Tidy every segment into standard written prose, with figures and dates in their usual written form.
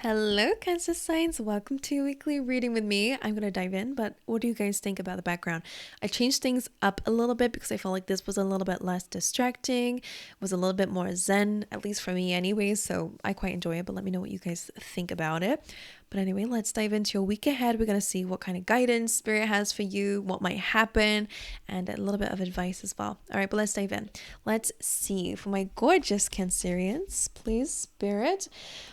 Hello, Cancer signs. Welcome to weekly reading with me. I'm going to dive in, but what do you guys think about the background? I changed things up a little bit because I felt like this was a little bit less distracting, was a little bit more zen, at least for me anyways, so I quite enjoy it, but let me know what you guys think about it. But anyway, let's dive into your week ahead. We're going to see what kind of guidance Spirit has for you, what might happen, and a little bit of advice as well. All right, but let's dive in. Let's see. For my gorgeous Cancerians, please, Spirit.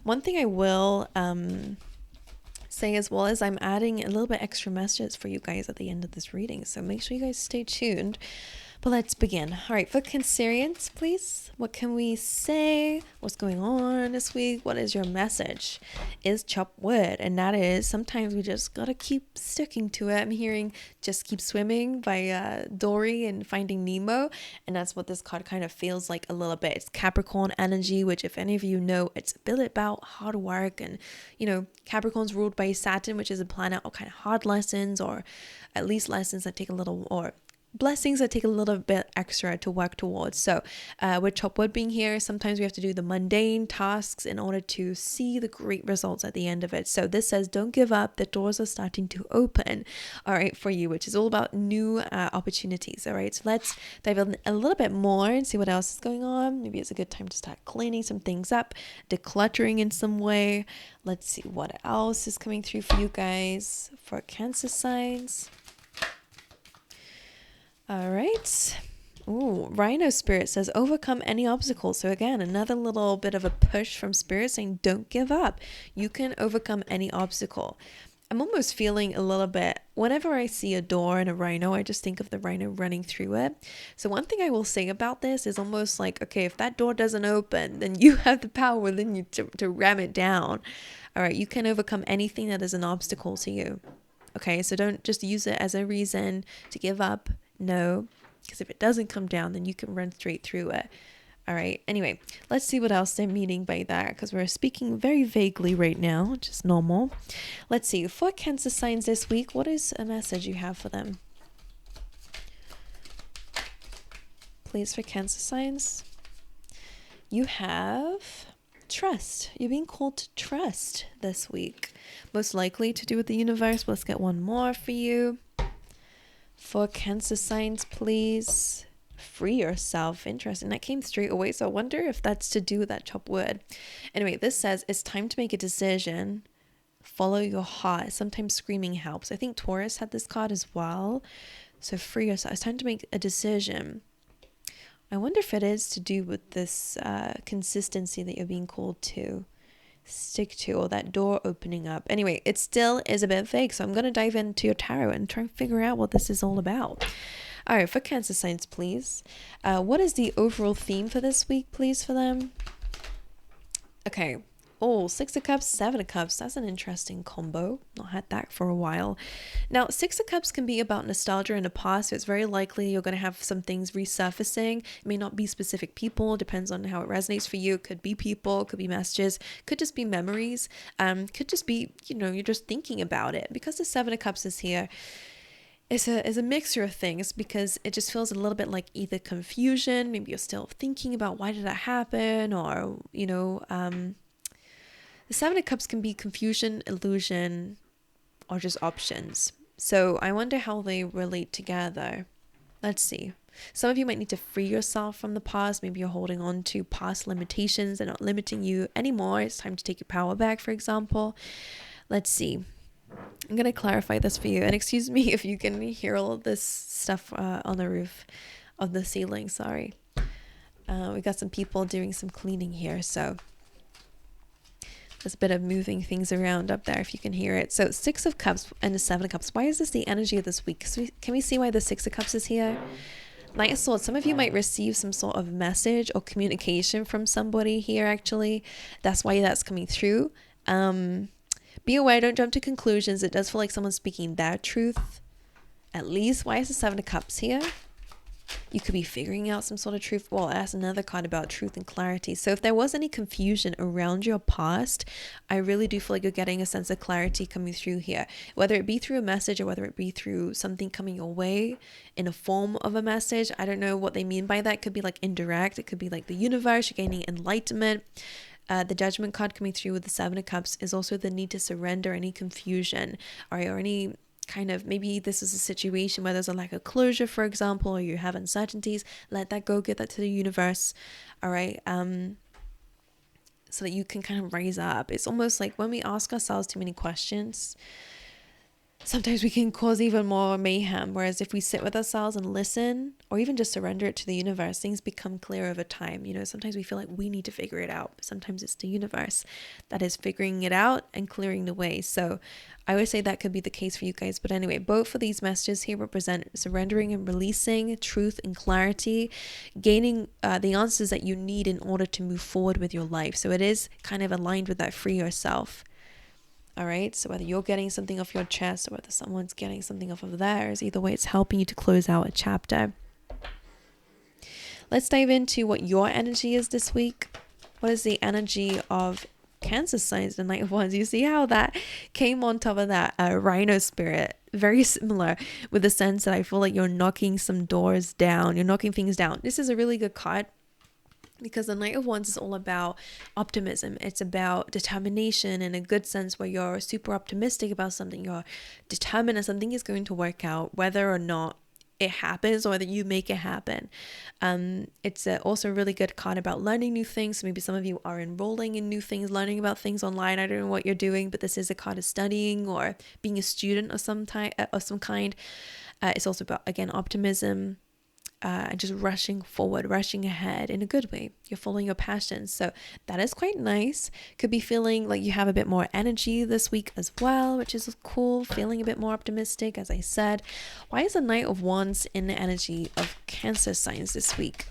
One thing I will say as well is I'm adding a little bit extra messages for you guys at the end of this reading. So make sure you guys stay tuned. But let's begin. All right, for Cancerians, please. What can we say? What's going on this week? What is your message? Is chop wood. And that is sometimes we just got to keep sticking to it. I'm hearing Just Keep Swimming by Dory and Finding Nemo. And that's what this card kind of feels like a little bit. It's Capricorn energy, which if any of you know, it's a bit about hard work. And, Capricorn's ruled by Saturn, which is a planet of kind of hard lessons, or at least lessons that take a little, or blessings that take a little bit extra to work towards. So with chop wood being here, sometimes we have to do the mundane tasks in order to see the great results at the end of it. So this says, don't give up. The doors are starting to open, all right, for you, which is all about new opportunities. All right, so let's dive in a little bit more and see what else is going on. Maybe it's a good time to start cleaning some things up, decluttering in some way. Let's see what else is coming through for you guys for Cancer signs. All right. Ooh, Rhino Spirit says overcome any obstacles. So again, another little bit of a push from Spirit saying don't give up. You can overcome any obstacle. I'm almost feeling a little bit, whenever I see a door and a rhino, I just think of the rhino running through it. So one thing I will say about this is almost like, okay, if that door doesn't open, then you have the power within you to ram it down. All right, you can overcome anything that is an obstacle to you. Okay, so don't just use it as a reason to give up. No, because if it doesn't come down, then you can run straight through it. All right. Anyway, let's see what else they're meaning by that, because we're speaking very vaguely right now, which is normal. Let's see. For Cancer signs this week, what is a message you have for them? Please, for Cancer signs. You have trust. You're being called to trust this week. Most likely to do with the universe. But let's get one more for you. For Cancer signs, please free yourself. Interesting. That came straight away. So I wonder if that's to do with that chop wood. Anyway, this says it's time to make a decision. Follow your heart. Sometimes screaming helps. I think Taurus had this card as well. So free yourself. It's time to make a decision. I wonder if it is to do with this consistency that you're being called to stick to, or that door opening up. Anyway, it still is a bit vague, so I'm going to dive into your tarot and try and figure out what this is all about. All right, for Cancer signs, please. What is the overall theme for this week, please, for them? Okay. Oh, 6 of Cups, 7 of Cups. That's an interesting combo. Not had that for a while. Now, 6 of Cups can be about nostalgia in the past. So it's very likely you're going to have some things resurfacing. It may not be specific people. Depends on how it resonates for you. It could be people. Could be messages. Could just be memories. Could just be, you're just thinking about it. Because the 7 of Cups is here, is a mixture of things, because it just feels a little bit like either confusion. Maybe you're still thinking about why did that happen, or, the 7 of Cups can be confusion, illusion, or just options. So I wonder how they relate together. Let's see. Some of you might need to free yourself from the past. Maybe you're holding on to past limitations. They're not limiting you anymore. It's time to take your power back, for example. Let's see. I'm going to clarify this for you. And excuse me if you can hear all of this stuff on the roof of the ceiling. Sorry. We got some people doing some cleaning here, so there's a bit of moving things around up there if you can hear it. So 6 of Cups and the 7 of Cups. Why is this the energy of this week? Can we see why the 6 of Cups is here? Knight of Swords. Some of you might receive some sort of message or communication from somebody here, actually. That's why that's coming through. Be aware, don't jump to conclusions. It does feel like someone's speaking their truth. At least. Why is the 7 of Cups here? You could be figuring out some sort of truth. Well, that's another card about truth and clarity. So if there was any confusion around your past, I really do feel like you're getting a sense of clarity coming through here. Whether it be through a message or whether it be through something coming your way in a form of a message. I don't know what they mean by that. It could be like indirect. It could be like the universe. You're gaining enlightenment. The Judgment card coming through with the Seven of Cups is also the need to surrender any confusion, or any kind of, maybe this is a situation where there's a lack of closure, for example, or you have uncertainties. Let that go, give that to the universe. All right. So that you can kind of rise up. It's almost like when we ask ourselves too many questions, sometimes we can cause even more mayhem. Whereas if we sit with ourselves and listen, or even just surrender it to the universe, things become clear over time. You know, sometimes we feel like we need to figure it out. Sometimes it's the universe that is figuring it out and clearing the way. So I would say that could be the case for you guys. But anyway, both of these messages here represent surrendering and releasing, truth and clarity, gaining the answers that you need in order to move forward with your life. So it is kind of aligned with that free yourself. All right, so whether you're getting something off your chest or whether someone's getting something off of theirs, either way, it's helping you to close out a chapter. Let's dive into what your energy is this week. What is the energy of Cancer signs, the Knight of Wands? You see how that came on top of that rhino spirit? Very similar, with the sense that I feel like you're knocking some doors down. You're knocking things down. This is a really good card, because the Knight of Wands is all about optimism. It's about determination in a good sense, where you're super optimistic about something. You're determined that something is going to work out, whether or not it happens or that you make it happen. It's also a really good card about learning new things. So maybe some of you are enrolling in new things, learning about things online. I don't know what you're doing, but this is a card of studying or being a student of some kind. It's also about, again, optimism. And just rushing forward, rushing ahead in a good way. You're following your passions. So that is quite nice. Could be feeling like you have a bit more energy this week as well, which is cool. Feeling a bit more optimistic, as I said. Why is the Knight of Wands in the energy of Cancer signs this week?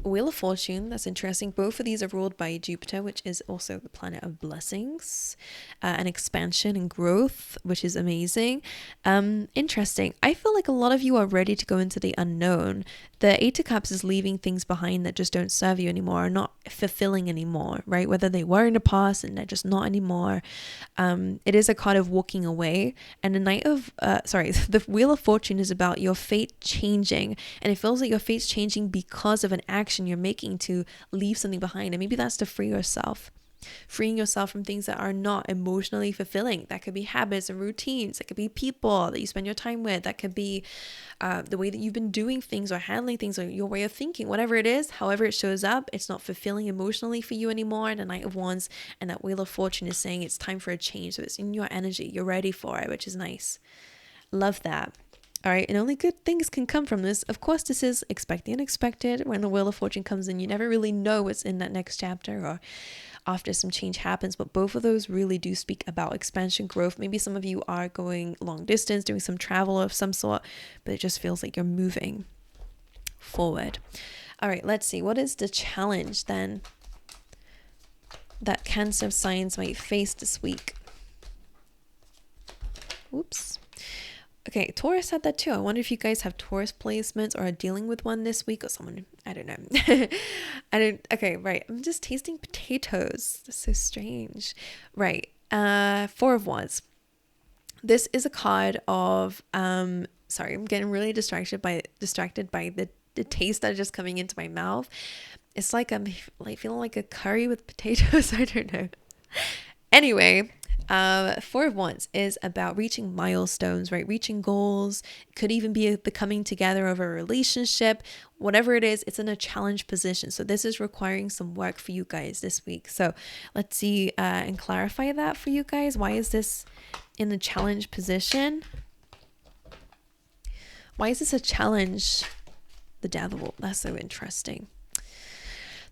Wheel of Fortune, that's interesting. Both of these are ruled by Jupiter, which is also the planet of blessings and expansion and growth, which is amazing. Interesting. I feel like a lot of you are ready to go into the unknown. The Eight of Cups is leaving things behind that just don't serve you anymore, are not fulfilling anymore, right? Whether they were in the past and they're just not anymore. It is a card of walking away. And the Wheel of Fortune is about your fate changing. And it feels like your fate's changing because of an action you're making to leave something behind. And maybe that's to free yourself. Freeing yourself from things that are not emotionally fulfilling. That could be habits and routines. That could be people that you spend your time with. That could be the way that you've been doing things or handling things, or your way of thinking. Whatever it is, however it shows up, it's not fulfilling emotionally for you anymore. And the Knight of Wands and that Wheel of Fortune is saying it's time for a change. So it's in your energy. You're ready for it, which is nice. Love that. All right, and only good things can come from this. Of course, this is expect the unexpected. When the Wheel of Fortune comes in, you never really know what's in that next chapter or after some change happens. But both of those really do speak about expansion, growth. Maybe some of you are going long distance, doing some travel of some sort, but it just feels like you're moving forward. All right, let's see. What is the challenge then that Cancer signs might face this week? Oops. Okay, Taurus had that too. I wonder if you guys have Taurus placements or are dealing with one this week, or someone, I don't know. Okay, right. I'm just tasting potatoes. That's so strange. Right. Four of Wands. This is a card of, sorry, I'm getting really distracted by the taste that is just coming into my mouth. It's like I'm like feeling like a curry with potatoes. I don't know. Anyway, Four of Wands is about reaching milestones, right? Reaching goals. It could even be the coming together of a relationship. Whatever it is, it's in a challenge position. So this is requiring some work for you guys this week. So let's see and clarify that for you guys. Why is this in the challenge position? Why is this a challenge? The Devil. That's so interesting.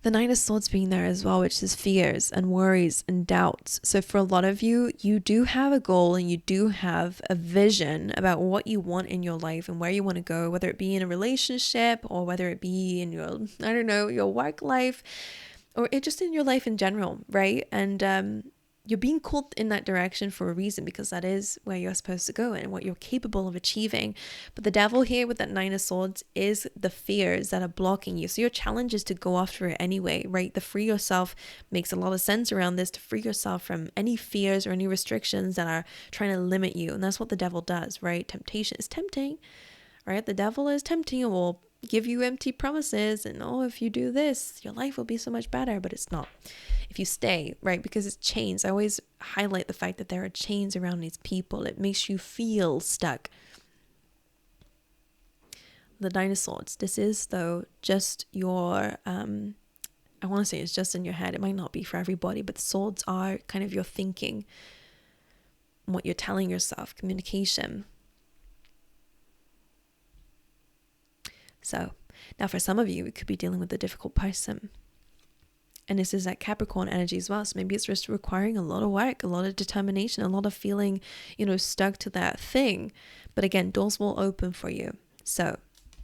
The Nine of Swords being there as well, which is fears and worries and doubts. So for a lot of you, you do have a goal and you do have a vision about what you want in your life and where you want to go, whether it be in a relationship or whether it be in your, I don't know, your work life or it just in your life in general, right? And you're being called in that direction for a reason, because that is where you're supposed to go and what you're capable of achieving. But the Devil here with that Nine of Swords is the fears that are blocking you. So your challenge is to go after it anyway, right? The free yourself makes a lot of sense around this, to free yourself from any fears or any restrictions that are trying to limit you. And that's what the Devil does, right? Temptation is tempting, right? The Devil is tempting you. Well, give you empty promises and, oh, if you do this, your life will be so much better, but it's not. If you stay, right? Because it's chains. I always highlight the fact that there are chains around these people. It makes you feel stuck. The dinosaurs. This is, though, just your, I want to say it's just in your head. It might not be for everybody, but the swords are kind of your thinking, what you're telling yourself, communication. So now for some of you, it could be dealing with a difficult person. And this is that Capricorn energy as well. So maybe it's just requiring a lot of work, a lot of determination, a lot of feeling, stuck to that thing. But again, doors will open for you. So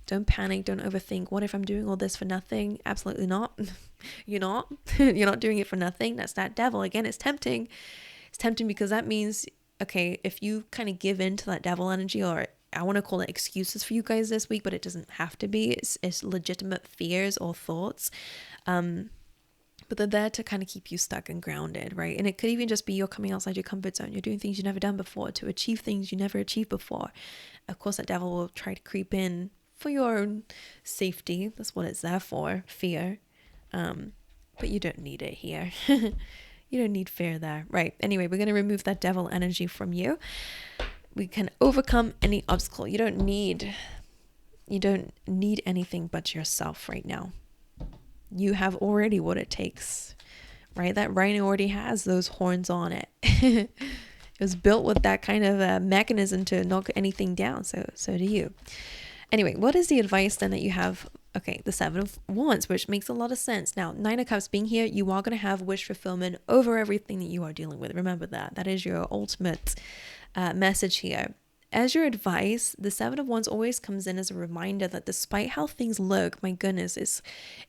don't panic. Don't overthink. What if I'm doing all this for nothing? Absolutely not. You're not. You're not doing it for nothing. That's that devil. Again, it's tempting. It's tempting because that means, okay, if you kind of give in to that devil energy, or I want to call it excuses for you guys this week, but it doesn't have to be. It's legitimate fears or thoughts. But they're there to kind of keep you stuck and grounded, right? And it could even just be you're coming outside your comfort zone. You're doing things you've never done before to achieve things you never achieved before. Of course, that devil will try to creep in for your own safety. That's what it's there for, fear. But you don't need it here. You don't need fear there, right? Anyway, we're going to remove that devil energy from you. We can overcome any obstacle. You don't need anything but yourself right now. You have already what it takes, right? That rhino already has those horns on it. It was built with that kind of a mechanism to knock anything down. So do you. Anyway, what is the advice then that you have? Okay, the Seven of Wands, which makes a lot of sense. Now, Nine of Cups being here, you are going to have wish fulfillment over everything that you are dealing with. Remember that. That is your ultimate message here. As your advice, the Seven of Wands always comes in as a reminder that despite how things look, my goodness, it's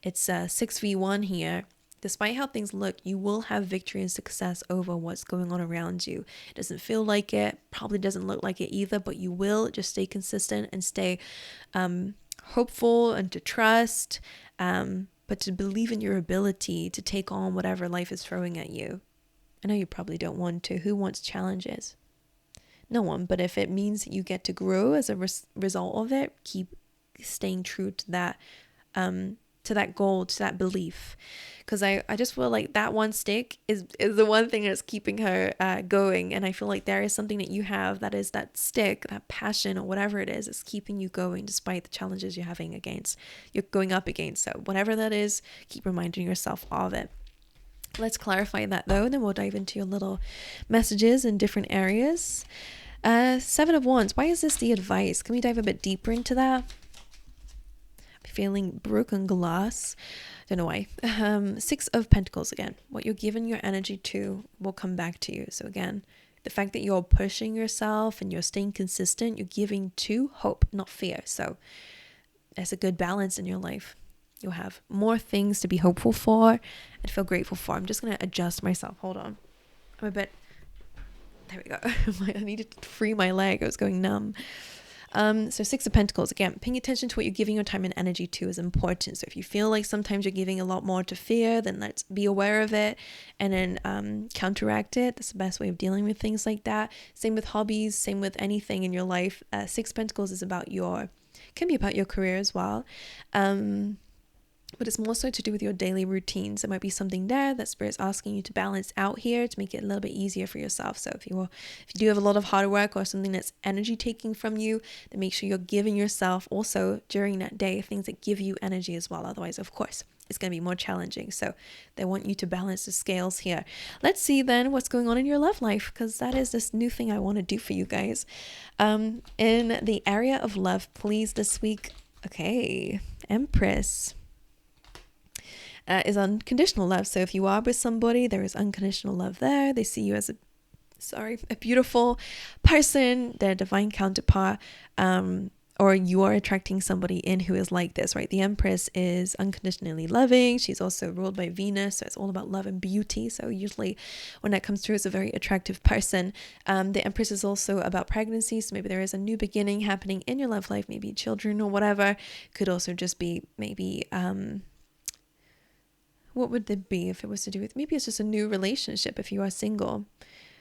6v1 here. Despite how things look, you will have victory and success over what's going on around you. It doesn't feel like it, probably doesn't look like it either, but you will. Just stay consistent and stay hopeful and to trust, but to believe in your ability to take on whatever life is throwing at you. I know you probably don't want to. Who wants challenges? No one. But if it means you get to grow as a result of it, keep staying true to that goal, to that belief. Because I just feel like that one stick is the one thing that's keeping her going. And I feel like there is something that you have that is that stick, that passion or whatever it is keeping you going despite the challenges you're going up against. So whatever that is, keep reminding yourself of it. Let's clarify that though, and then we'll dive into your little messages in different areas. Seven of Wands. Why is this the advice? Can we dive a bit deeper into that? I'm feeling broken glass. Don't know why. Six of Pentacles again. What you're giving your energy to will come back to you. So again, the fact that you're pushing yourself and you're staying consistent, you're giving to hope, not fear. So there's a good balance in your life. You'll have more things to be hopeful for and feel grateful for. I'm just going to adjust myself. Hold on. I'm a bit... There we go. I needed to free my leg. I was going numb. So Six of Pentacles. Again, paying attention to what you're giving your time and energy to is important. So if you feel like sometimes you're giving a lot more to fear, then let's be aware of it and then counteract it. That's the best way of dealing with things like that. Same with hobbies. Same with anything in your life. Six of Pentacles is can be about your career as well. But it's more so to do with your daily routines. There might be something there that Spirit's asking you to balance out here to make it a little bit easier for yourself. So if you do have a lot of hard work or something that's energy taking from you, then make sure you're giving yourself also during that day things that give you energy as well. Otherwise, of course, it's going to be more challenging. So they want you to balance the scales here. Let's see then what's going on in your love life, because that is this new thing I want to do for you guys. In the area of love, please, this week. Okay, Empress. Is unconditional love. So if you are with somebody, there is unconditional love there. They see you as a beautiful person, their divine counterpart, or you are attracting somebody in who is like this, right? The Empress is unconditionally loving. She's also ruled by Venus, so it's all about love and beauty. So usually when that comes through, it's a very attractive person. The Empress is also about pregnancy, so maybe there is a new beginning happening in your love life, maybe children or whatever. Could also just be maybe what would it be if it was to do with, maybe it's just a new relationship if you are single.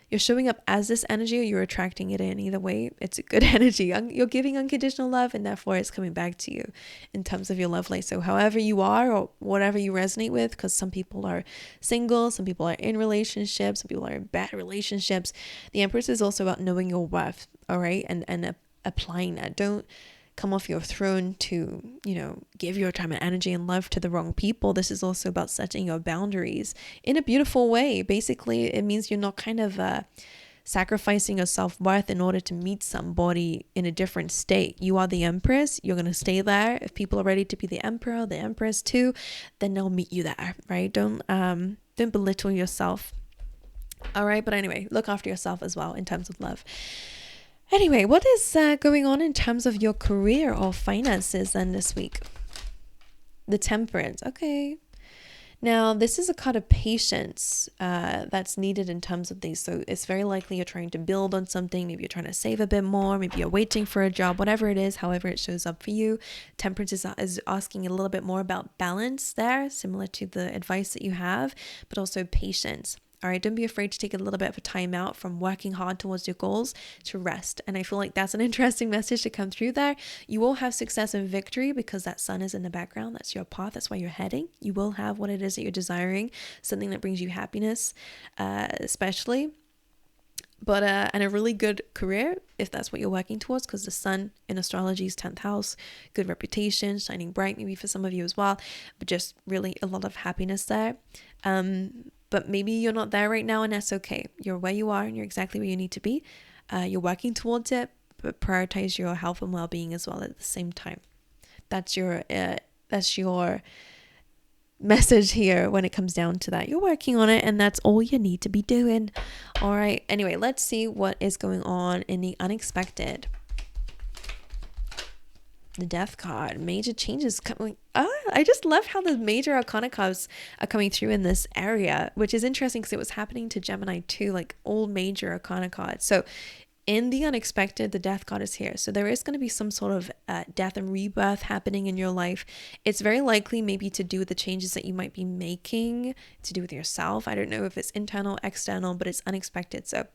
you're showing up as this energy or you're attracting it in. Either way, it's a good energy. You're giving unconditional love, and therefore it's coming back to you in terms of your love life. So however you are or whatever you resonate with, because some people are single, some people are in relationships, some people are in bad relationships. The Empress is also about knowing your worth, all right? And applying that. Don't come off your throne to, give your time and energy and love to the wrong people. This is also about setting your boundaries in a beautiful way. Basically, it means you're not kind of sacrificing your self-worth in order to meet somebody in a different state. You are the Empress. You're going to stay there. If people are ready to be the Emperor, the Empress too, then they'll meet you there, right? Don't belittle yourself. All right. But anyway, look after yourself as well in terms of love. Anyway, what is going on in terms of your career or finances then this week? The Temperance. Okay. Now, this is a card of patience that's needed in terms of these. So it's very likely you're trying to build on something. Maybe you're trying to save a bit more. Maybe you're waiting for a job, whatever it is, however it shows up for you. Temperance is asking a little bit more about balance there, similar to the advice that you have, but also patience. All right, don't be afraid to take a little bit of a time out from working hard towards your goals to rest. And I feel like that's an interesting message to come through there. You will have success and victory because that sun is in the background. That's your path. That's where you're heading. You will have what it is that you're desiring, something that brings you happiness, especially. But and a really good career if that's what you're working towards, because the sun in astrology is 10th house, good reputation, shining bright, maybe for some of you as well, but just really a lot of happiness there. But maybe you're not there right now, and that's okay. You're where you are and you're exactly where you need to be. You're working towards it, but prioritize your health and well-being as well at the same time. That's your message here when it comes down to that. You're working on it, and that's all you need to be doing. All right. Anyway, let's see what is going on in the unexpected. The Death card, major changes coming. I just love how the major arcana cards are coming through in this area, which is interesting because it was happening to Gemini too, like all major arcana cards. So in the unexpected, the Death card is here. So there is going to be some sort of death and rebirth happening in your life. It's very likely maybe to do with the changes that you might be making, to do with yourself. I don't know if it's internal, external, but it's unexpected. So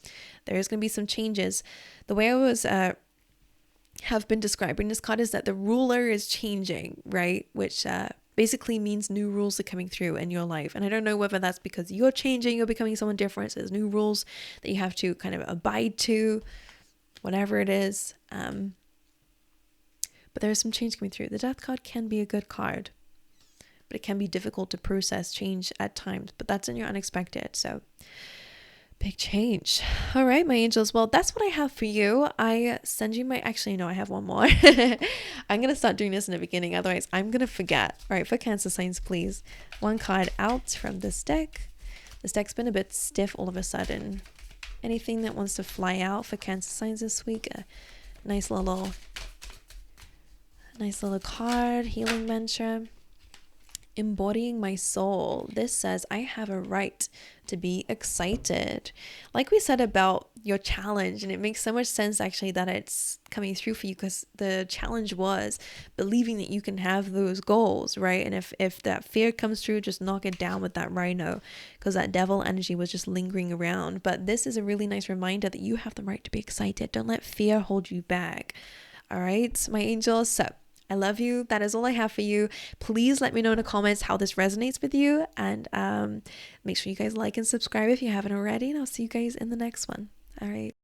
there is going to be some changes. The way I was have been describing this card is that the ruler is changing, right? Which basically means new rules are coming through in your life. And I don't know whether that's because you're changing, you're becoming someone different. So there's new rules that you have to kind of abide to, whatever it is. But there's some change coming through. The Death card can be a good card, but it can be difficult to process change at times. But that's in your unexpected. So big change. All right, my angels. Well, that's what I have for you. I send you actually, no, I have one more. I'm going to start doing this in the beginning. Otherwise, I'm going to forget. All right, for Cancer signs, please. One card out from this deck. This deck's been a bit stiff all of a sudden. Anything that wants to fly out for Cancer signs this week? A nice little card. Healing mantra. Embodying my soul. This says I have a right to be excited. Like we said about your challenge, and it makes so much sense actually that it's coming through for you, because the challenge was believing that you can have those goals, right? And if that fear comes through, just knock it down with that rhino, because that devil energy was just lingering around. But this is a really nice reminder that you have the right to be excited. Don't let fear hold you back. All right, my angels. So I love you. That is all I have for you. Please let me know in the comments how this resonates with you. And make sure you guys like and subscribe if you haven't already. And I'll see you guys in the next one. All right.